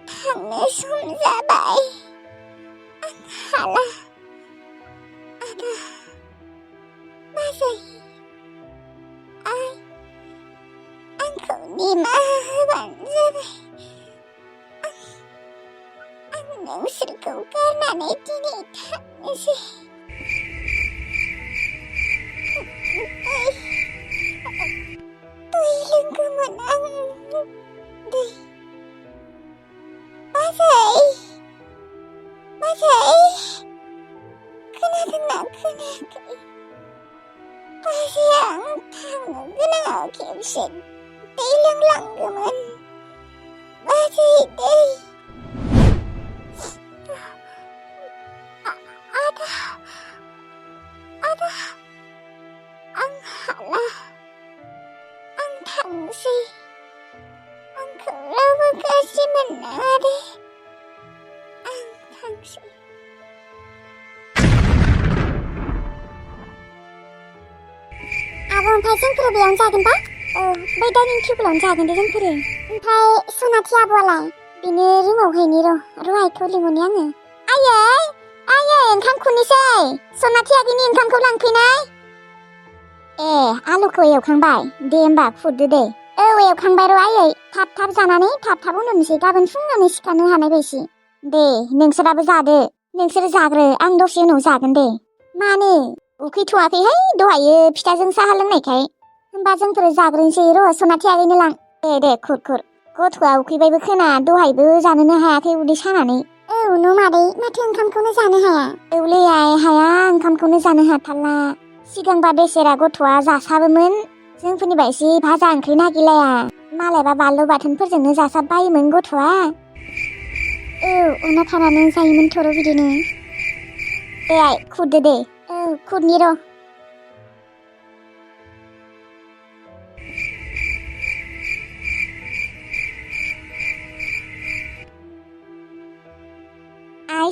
थांनो सम जाबाय। आं हाला। आदा बाजै आइ आंखौ निमाहा होबानो जाबाय। आं नोंसोरखौ गारनानै दिनै थांनोसै। दै लोंगौमोन आं। दै बाजै खोनादोंना खोनायाखै? बाजैआ आं थांनो गोनाङाव खेबसे दै लोंलांगौमोन। बाजै दै। आदा आं हाला। आं थांसै। आंखौ रावबो गाज्रि मोननाङा दे। आं थांसै। आब' ओमफ्राय जोंफोर बेयावनो जागोन दा? बै डाइनिं टेबोलावनो जागोन दे जोंफोरो। ओमफ्राय सनाथि आब'आलाय? बिनो रुमावहायनि रुहायखौ लिंहरनि आङो। आयै ओंखाम खुरनोसै। सनाथि आगैनि ओंखामखौ लांफैनाय। ए आलुखौ एवखांबाय। दे होमबा खुरदो दे। औ एवखांबाय र' आयै। थाब जानानै थाब उन्दुनोसै। गाबोन फुङावनो सिखारनो हानाय बायदि। दे नोंसोराबो जादो। नोंसोरो जाग्रो आं दसे उनाव जागोन दे। मानो उखैथ'वाखैहाय दहायो फिथाजों साहा लोंनायखाय। होमबा जोंफोर जाग्रोनोसै र' सनाथि आगैनो लां। दे खुर। गथ'आ उखैबायबो खोना दहायबो जानोनो हायाखै उदै सानानै। औ न' मादै माथो ओंखामखौनो जानो हाया? औलै आइ हाया ओंखामखौनो जानो हाथारला। सिगांबा बेसेरा गथ'आ जासाबोमोन। जोंफोरनि बायदि भाजा ओंख्रि नागिरलाया। मालायबा बानलु बाथोनफोरजोंनो जासाबबायोमोन गथ'आ। औ अना थानानै जायोमोन थर' बिदिनो। दे आइ खुरदो दे। औ खुरनि र'। आइ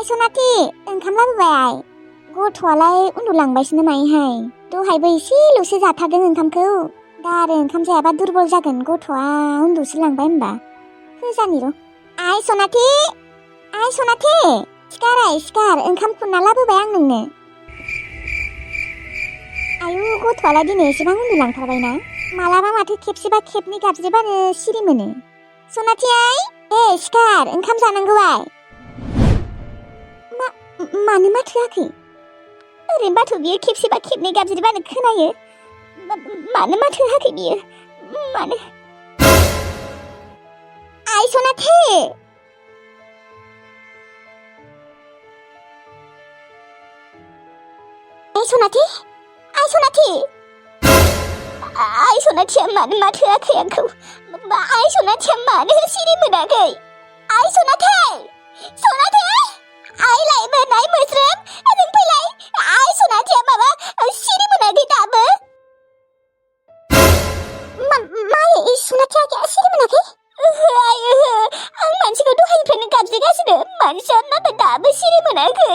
सनाथि ओंखाम लाबोबाय आइ। गथ'आलाय उन्दुलांबायसोनो मायोहाय। दहायबो एसेल'सो जाथारदों ओंखामखौ। दा आरो ओंखाम जायाबा दुरबल जागोन गथ'आ उन्दुसो लांबाय होनबा। होजानि र'। आइ सनाथि सिखार ओंखाम खुरना लाबोबाय आं नोंनो। आयु गथ'आलाय दिनै एसेबां उन्दुलांथारबायना। मालाबा माथो खेबसेबा खेबनै गाबज्रिबानो सिरि मोनो। सनाथि आइ सिखार ओंखाम जानांगौ आइ। मानो माथो होआखै? ओरैनोबाथ' बियो खेबसेबा खेबनै गाबज्रिबानो खोनायो। मानो माथो होआखै बियो? मानो? आइ सनाथि आइ सनाथिया मानो माथो होआखै आंखौ? आइ सनाथिया मानो सिरि मोनाखै? आइ सनाथि आइ लायमोन आइ मोस्रोम नों फैलाय। आइ सनाथिया माबा सिरि मोनाखै दाबो। मायै सनाथिया सिरि मोनाखै? ओहो आइ ओहो। आं मानसिखौ दहायनिफ्रायनो गाबज्रिगासिनो। मानसिया नाथाय दाबो सिरि मोनाखै।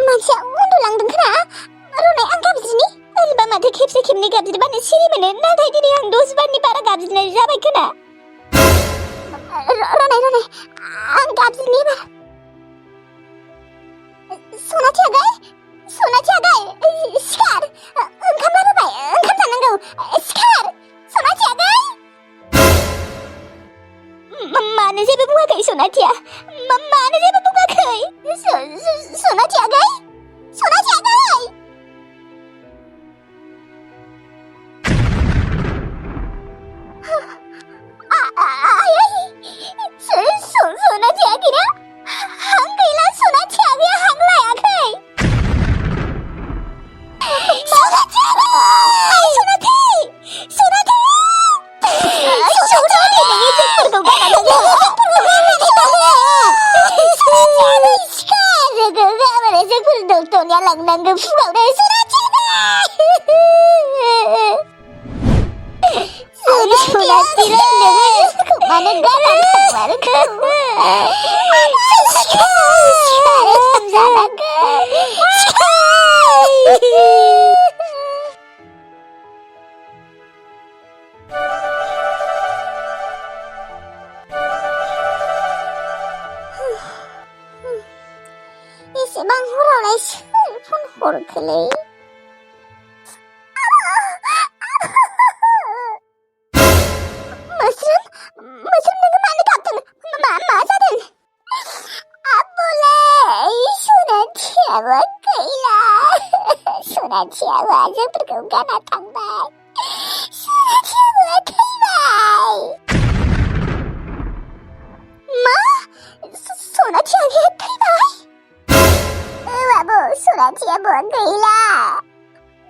मानसिया उन्दुलांदों खोना। र'नाय आं गाबज्रिनि। ओरैबा माथो खेबसे खेबनै गाबज्रिबानो सिरि मोनो। नाथाय दिनै आं 10 बारनि बारा गाबज्रिनाय जाबाय खोना। र'नाय आं गाबज्रिनि एबार। सनाथि आगै सिखार। ओंखाम लाबोबाय ओंखाम जानांगौ। सिखार सनाथि आगै। मानो जेबो बुङाखै सनाथिया? मानो जेबो बुङाखै? सनाथि आगै सनाथि आगैना हां गैला। सनाथि आगैया हां लायाखै। माथोलै मोस्रोम नोङो मानो गाबदों मा जादों आब'लै सनाथियाबो गैला सनाथियाबो जोंफोरखौ गारना थांबाय सनाथियाबो थैबाय मा सनाथियाबो थैबाय आब' सनाथियाबो गैला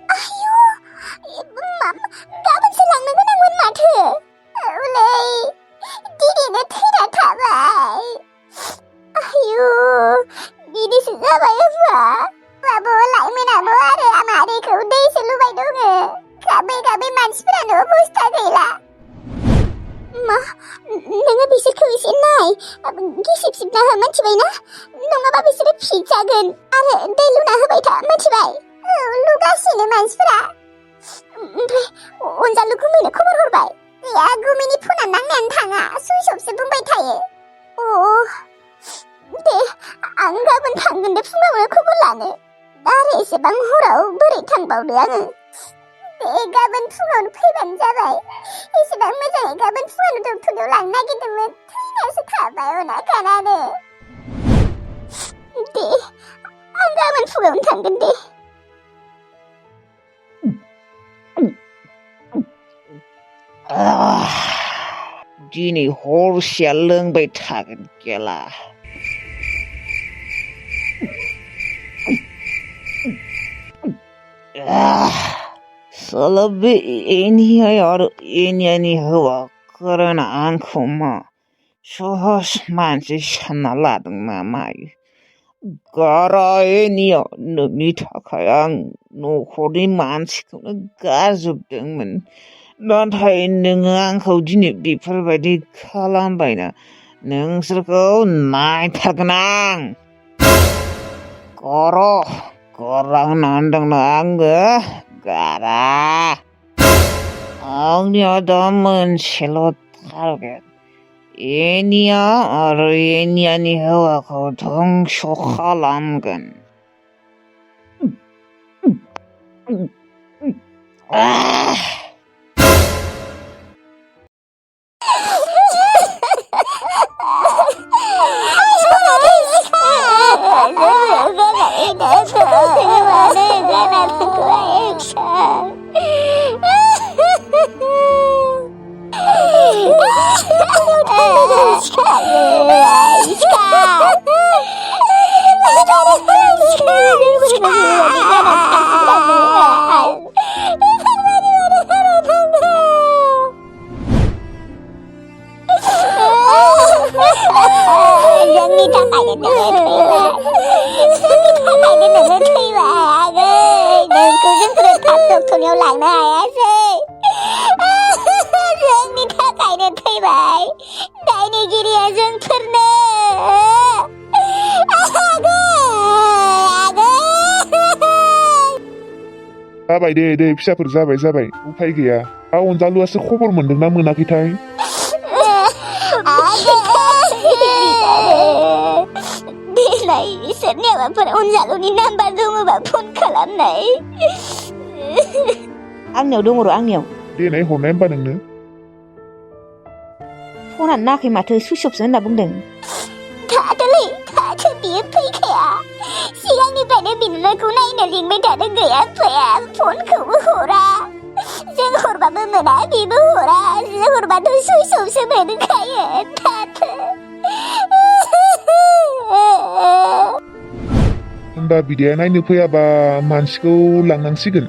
आयु गाबोनसो लांनो गोनांमोन माथो औलै दिनैनो थैना थाबाय आयु बिदिसो जाबाय होमबा आब' लाइमोनाबो आरो मादैखौ दैसो लुबाय दङ गाबै मानसिफोरानो अबस्था गैला मा नोङो बिसोरखौ एसे नाय गिसिब सिबना हो मिथिबायना नङाबा बिसोरो फिजागोन आरो दै लुना होबाय था मिथिबाय लुगासिनो मानसिफोरा ओमफ्राय अनजालु गुमैनो खबर हरबाय गैया गुमैनि फना नांनायानो थाङा सुइस अफसो बुंबाय थायो दे आं गाबोन थांगोन दे फुङावनो खबर लानो दा आरो एसेबां हराव बोरै थांबावनो आङो दे गाबोन फुङावनो फैबानो जाबाय एसेबां मोजाङै गाबोन फुङावनो डक्टरनाव लांनो नागिरदोंमोन थैनासो थाबाय अनाखानानो दे आं गाबोन फुङावनो थांगोन दे दिनै हरसेया लोंबाय थागोन गेला साला बे एनियाय आरो एनियानि हौवाफोरानो आंखौ मा सहस मानसि सानना लादों ना मायो गारा एनिया नोंनि थाखाय आं न'खरनि मानसिखौनो गारजोबदोंमोन नाथाय नोङो आंखौ दिनै बेफोरबायदि खालामबायना नोंसोरखौ नायथारगोन आं गारा होनना होनदोंना आङो गारा आंनिया दा मोनसेल' टारगेट एनिया आरो एनियानि हौवाखौ धंस' खालामगोन डक्टरनियाव लांनो हायासै जोंनि थाखायनो थैबाय दायनिगिरिया जोंफोरनो जाबाय दे फिसाफोर जाबाय उफाय गैया अनजालुआसो खबर मोनदोंना मोनाखैथाय देलाय सोरनियाबाफोर अनजालुनि नाम्बार दङबा फन खालामनाय आंनियाव दङ र' आंनियाव देनाय हरनाय होमबा नोंनो फनानो नाङाखै माथो सुइस अफसो होनना बुंदों थाथो बियो फैखाया सिगांनिफ्रायनो बिनानावखौ नायनो लिंबाय थादों गैया फैया फनखौबो हरा जों हरबाबो मोना बेबो हरा जों हरबाथ' सुइस अफसो मोनखायो थाथो होमबा बिदाया नायनो फैयाबा मानसिखौ लांनांसिगोन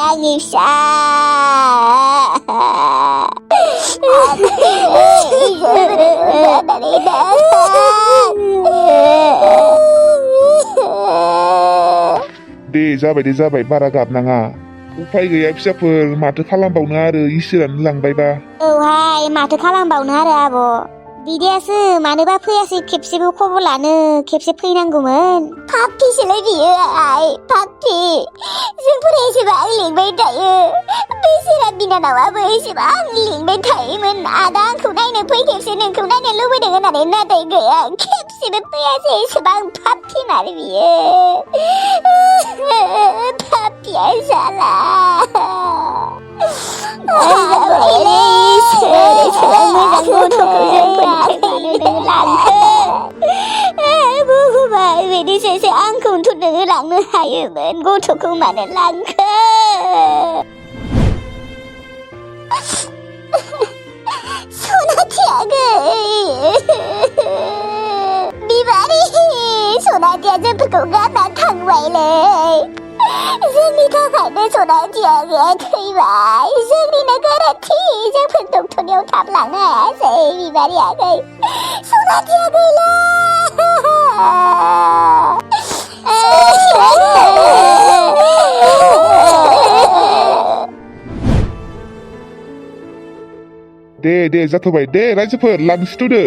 आंनि फिसा दे जाबाय बारा गाबनाङा उफाय गैया फिसाफोर माथो खालामबावनो आरो इसोरानो लांबायबा औहाय माथो खालामबावनो आरो आब' बिदायासो मानोबा फैयासै खेबसेबो खबर लानो खेबसे फैनांगौमोन पाप्पिसोलाय बियो आइ पाप्पि जोंफोरा एसेबां लिंबाय थायो बेसेरा बिनानावाबो एसेबां लिंबाय थायोमोन आदा आंखौ नायनो फै खेबसे नोंखौ नायनो लुबैदों होननानै नाथाय गैया खेबसेबो फैयासै एसेबां पाप्पि मार बियो पाप्पिया जाला बेनिसैसो आंखौथ' नोङो लांनो हायोमोन गथ'खौ मानो लांखो सनाथियागै बिबारि सनाथिया जोंफोरखौ गारना थांबायलै जोंनि थाखायनो सनाथियागैया थैबाय जोंनिनो गोरोन्थि जोंफोर डक्टरनियाव थाब लांनो हायासै बिबारि आगै सनाथिया गैला दे जाथ'बाय दे रायजोफोर लांसैथ'दो